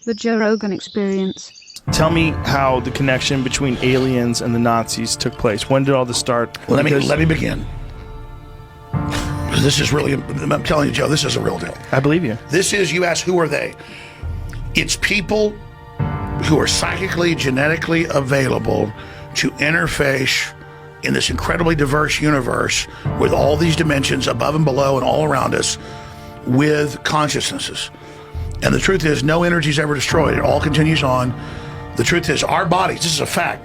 The Joe Rogan Experience. Tell me how the connection between aliens and the Nazis took place. When did all this start? Well, let me begin. This is really, I'm telling you, Joe, this is a real deal. I believe you. This is, you ask, who are they? It's people who are psychically, genetically available to interface in this incredibly diverse universe with all these dimensions above and below and all around us with consciousnesses. And the truth is, no energy is ever destroyed. It all continues on. The truth is, our bodies, this is a fact,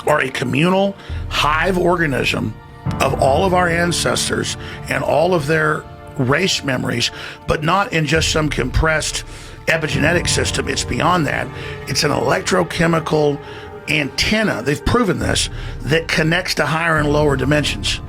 are a communal hive organism of all of our ancestors and all of their race memories, but not in just some compressed epigenetic system. It's beyond that. It's an electrochemical antenna, they've proven this, that connects to higher and lower dimensions.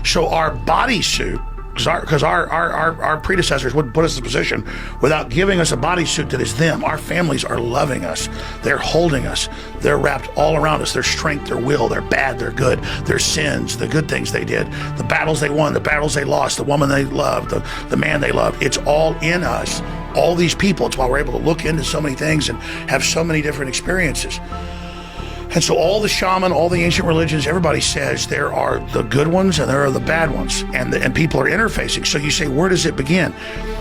So our bodysuit, because our predecessors wouldn't put us in a position without giving us a bodysuit that is them. Our families are loving us. They're holding us. They're wrapped all around us. Their strength, their will, their bad, their good, their sins, the good things they did, the battles they won, the battles they lost, the woman they loved, the man they loved. It's all in us, all these people. It's why we're able to look into so many things and have so many different experiences. And so all the shaman, all the ancient religions, everybody says there are the good ones and there are the bad ones, and people are interfacing. So you say, where does it begin?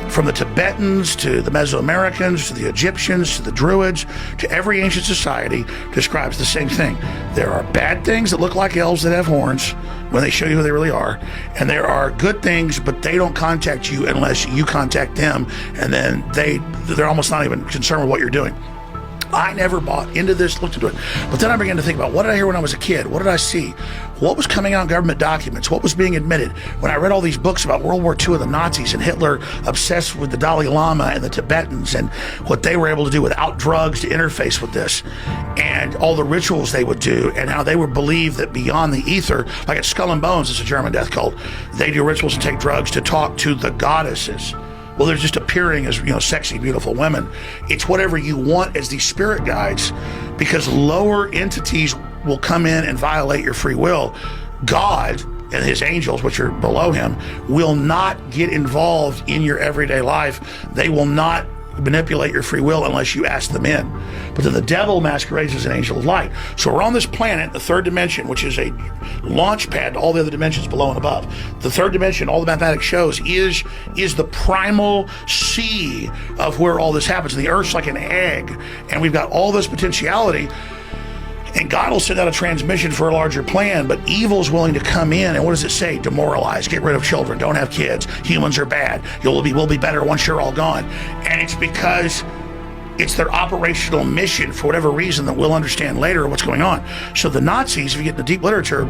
From the Tibetans to the Mesoamericans to the Egyptians to the Druids to every ancient society describes the same thing. There are bad things that look like elves that have horns when they show you who they really are, and there are good things, but they don't contact you unless you contact them, and then they're almost not even concerned with what you're doing. I never bought into this, looked into it. But then I began to think about, what did I hear when I was a kid? What did I see? What was coming out in government documents? What was being admitted? When I read all these books about World War II and the Nazis and Hitler obsessed with the Dalai Lama and the Tibetans and what they were able to do without drugs to interface with this, and all the rituals they would do, and how they would believe that beyond the ether, like at Skull and Bones, it's a German death cult, they do rituals and take drugs to talk to the goddesses. Well, they're just appearing as, sexy, beautiful women. It's whatever you want as these spirit guides, because lower entities will come in and violate your free will. God and his angels, which are below him, will not get involved in your everyday life. They will not manipulate your free will unless you ask them in. But then the devil masquerades as an angel of light. So we're on this planet, the third dimension, which is a launch pad to all the other dimensions below and above. The third dimension, all the mathematics shows, is the primal sea of where all this happens. And the Earth's like an egg, and we've got all this potentiality. And God will send out a transmission for a larger plan, but evil's willing to come in. And what does it say? Demoralize, get rid of children, don't have kids. Humans are bad. We'll be better once you're all gone. And it's because it's their operational mission for whatever reason that we'll understand later what's going on. So the Nazis, if you get into deep literature,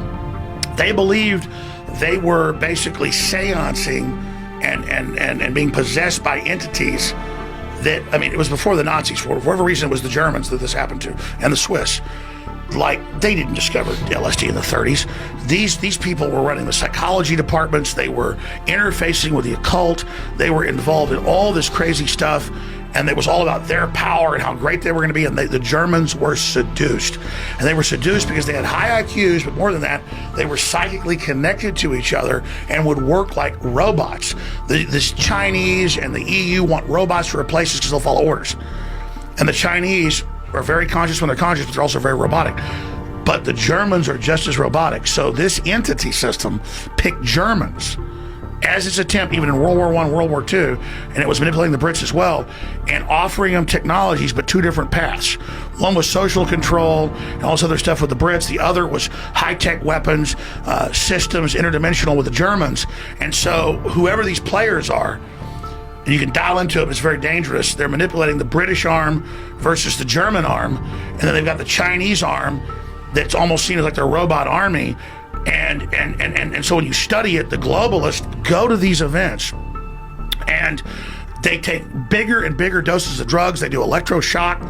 they believed they were basically seancing and being possessed by entities that, it was before the Nazis. For whatever reason, it was the Germans that this happened to, and the Swiss. Like, they didn't discover LSD in the 30s. These people were running the psychology departments. They were interfacing with the occult. They were involved in all this crazy stuff, and it was all about their power and how great they were going to be. And the Germans were seduced, and they were seduced because they had high IQs, but more than that, they were psychically connected to each other and would work like robots. The Chinese and the EU want robots to replace us because they'll follow orders, and the Chinese are very conscious when they're conscious, but they're also very robotic. But the Germans are just as robotic. So this entity system picked Germans as its attempt, even in World War I, World War II, and it was manipulating the Brits as well, and offering them technologies, but two different paths. One was social control and all this other stuff with the Brits. The other was high-tech weapons, systems, interdimensional with the Germans. And so whoever these players are, and you can dial into it, but it's very dangerous. They're manipulating the British arm versus the German arm, and then they've got the Chinese arm that's almost seen as like their robot army. And so when you study it, the globalists go to these events, and they take bigger and bigger doses of drugs. They do electroshock.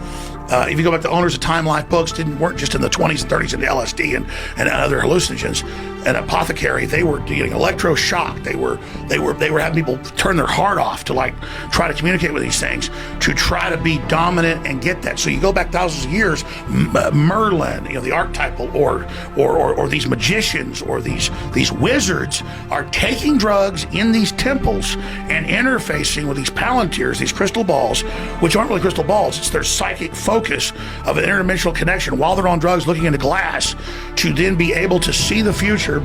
If you go back to owners of Time Life books, weren't just in the 20s and 30s into LSD and other hallucinogens. an apothecary. They were getting electroshock. They were having people turn their heart off to like try to communicate with these things to try to be dominant and get that. So you go back thousands of years, Merlin, the archetypal, or these magicians or these wizards are taking drugs in these temples and interfacing with these palantirs, these crystal balls, which aren't really crystal balls. It's their psychic focus of an interdimensional connection while they're on drugs, looking into glass, to then be able to see the future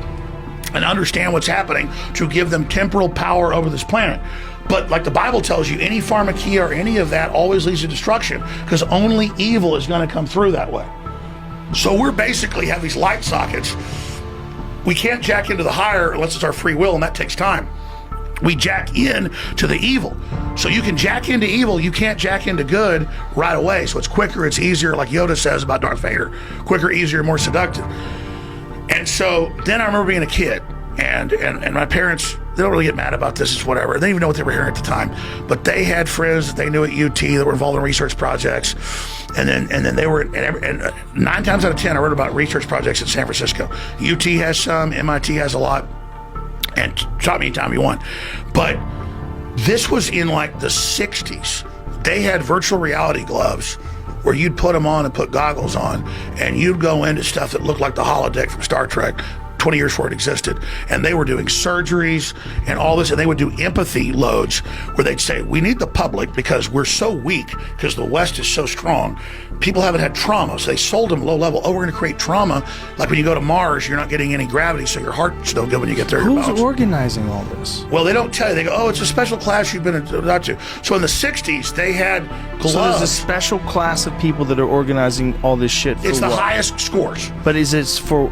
and understand what's happening, to give them temporal power over this planet. But like the Bible tells you, any pharmakia or any of that always leads to destruction, because only evil is going to come through that way. So we're basically have these light sockets. We can't jack into the higher unless it's our free will, and that takes time. We jack in to the evil. So you can jack into evil, you can't jack into good right away. So it's quicker, it's easier, like Yoda says about Darth Vader. Quicker, easier, more seductive. And so then I remember being a kid, and my parents, they don't really get mad about this, it's whatever. They didn't even know what they were hearing at the time. But they had friends that they knew at UT that were involved in research projects. And then they were, and 9 times out of 10, I read about research projects in San Francisco. UT has some, MIT has a lot. And stop me anytime you want. But this was in like the 60s. They had virtual reality gloves where you'd put them on and put goggles on, and you'd go into stuff that looked like the holodeck from Star Trek 20 years before it existed. And they were doing surgeries and all this, and they would do empathy loads where they'd say, we need the public because we're so weak, because the West is so strong. People haven't had trauma, so they sold them low level. Oh, we're going to create trauma. Like when you go to Mars, you're not getting any gravity, so your heart's no good when you get there. Who's organizing all this? Well, they don't tell you. They go, oh, it's a special class you've been about to. So in the 60s, they had gloves. So there's a special class of people that are organizing all this shit for It's the what? highest scores. But is it for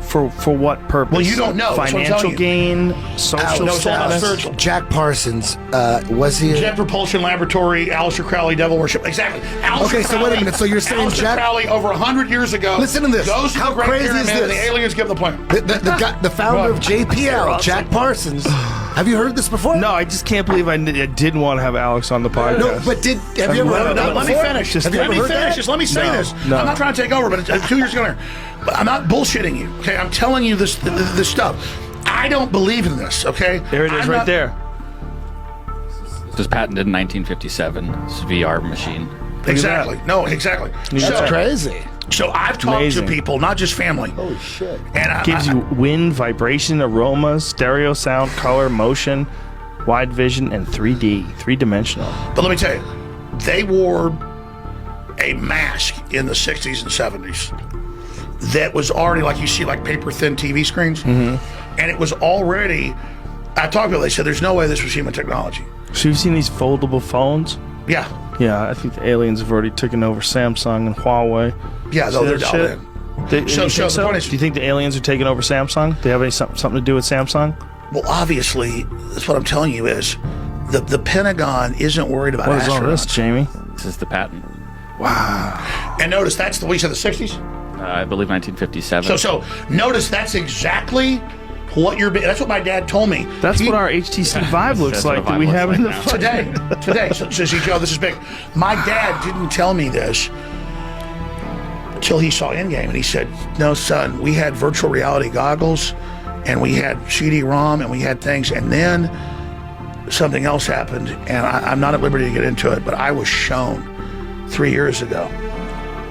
what purpose? Well, you don't know. That's what I'm Financial telling you. gain, social No, it's all about status? spiritual. Jack Parsons, was he? Jet Propulsion Laboratory, Aleister Crowley, Devil Worship. Exactly. Aleister Okay, so wait a minute. So you're saying Aleister Jack Crowley over 100 years ago. Listen to this. Goes to How the Great crazy is Pyramid, and the this? aliens give the plan. The founder of JPL, Jack Parsons. Have you heard this before? No, I just can't believe I didn't want to have Alex on the podcast. No, but have you ever heard that Let me before? finish. Have you Let ever me heard finish. that? Just let me say this. No. I'm not trying to take over, but it's 2 years ago. But I'm not bullshitting you. Okay, I'm telling you this stuff. I don't believe in this. Okay, There it is, right there. It was patented in 1957. It's a VR machine. Exactly. No, exactly. That's crazy. So I've talked Amazing. to people, not just family. Holy shit. And Gives you wind, vibration, aromas, stereo sound, color, motion, wide vision, and 3D, three-dimensional. But let me tell you, they wore a mask in the 60s and 70s that was already like you see like paper thin TV screens. Mm-hmm. And it was already, I talked to them, they said there's no way this was human technology. So you've seen these foldable phones? Yeah. Yeah, I think the aliens have already taken over Samsung and Huawei. Yeah, See they're that dialed shit? in. So the point is- do you think the aliens are taking over Samsung? Do they have something to do with Samsung? Well, obviously, that's what I'm telling you is the Pentagon isn't worried about What is all this, astronauts. Jamie? This is the patent. And notice that's what you said, the 60s? I believe 1957. So notice that's exactly what that's what my dad told me. That's what our HTC Vive looks That's what like a that we Vive have looks in the like now. today. So see, Joe, this is big. My dad didn't tell me this until he saw Endgame, and he said, "No, son, we had virtual reality goggles, and we had CD-ROM, and we had things, and then something else happened, and I'm not at liberty to get into it, but I was shown 3 years ago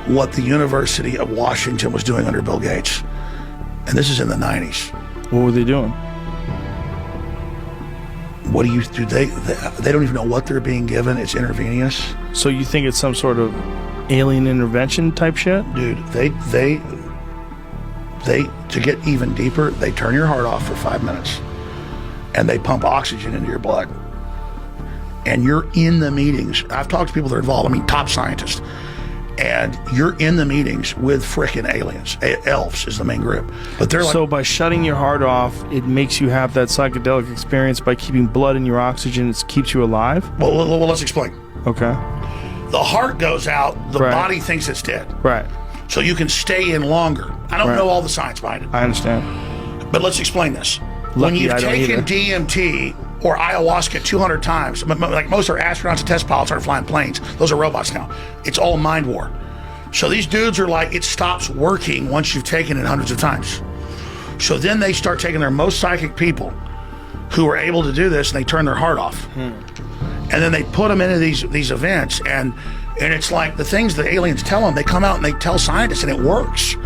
what the University of Washington was doing under Bill Gates, and this is in the 90s." What were they doing? What do you do? They don't even know what they're being given. It's intravenous. So you think it's some sort of alien intervention type shit? Dude, they to get even deeper, they turn your heart off for 5 minutes and they pump oxygen into your blood. And you're in the meetings. I've talked to people that are involved, I mean top scientists. And you're in the meetings with frickin' aliens. Elves is the main group. But they're like, So by shutting your heart off, it makes you have that psychedelic experience. By keeping blood in your oxygen, it keeps you alive? well, let's explain. Okay. The heart goes out, the Right. body thinks it's dead. Right. So you can stay in longer. I don't Right. know all the science behind it. I understand. But let's explain this. When Lucky you've I don't taken either. DMT or ayahuasca 200 times, like most of our astronauts and test pilots aren't flying planes. Those are robots now. It's all mind war. So these dudes are like, it stops working once you've taken it hundreds of times. So then they start taking their most psychic people who are able to do this, and they turn their heart off. And then they put them into these events, and it's like the things the aliens tell them, they come out and they tell scientists, and it works.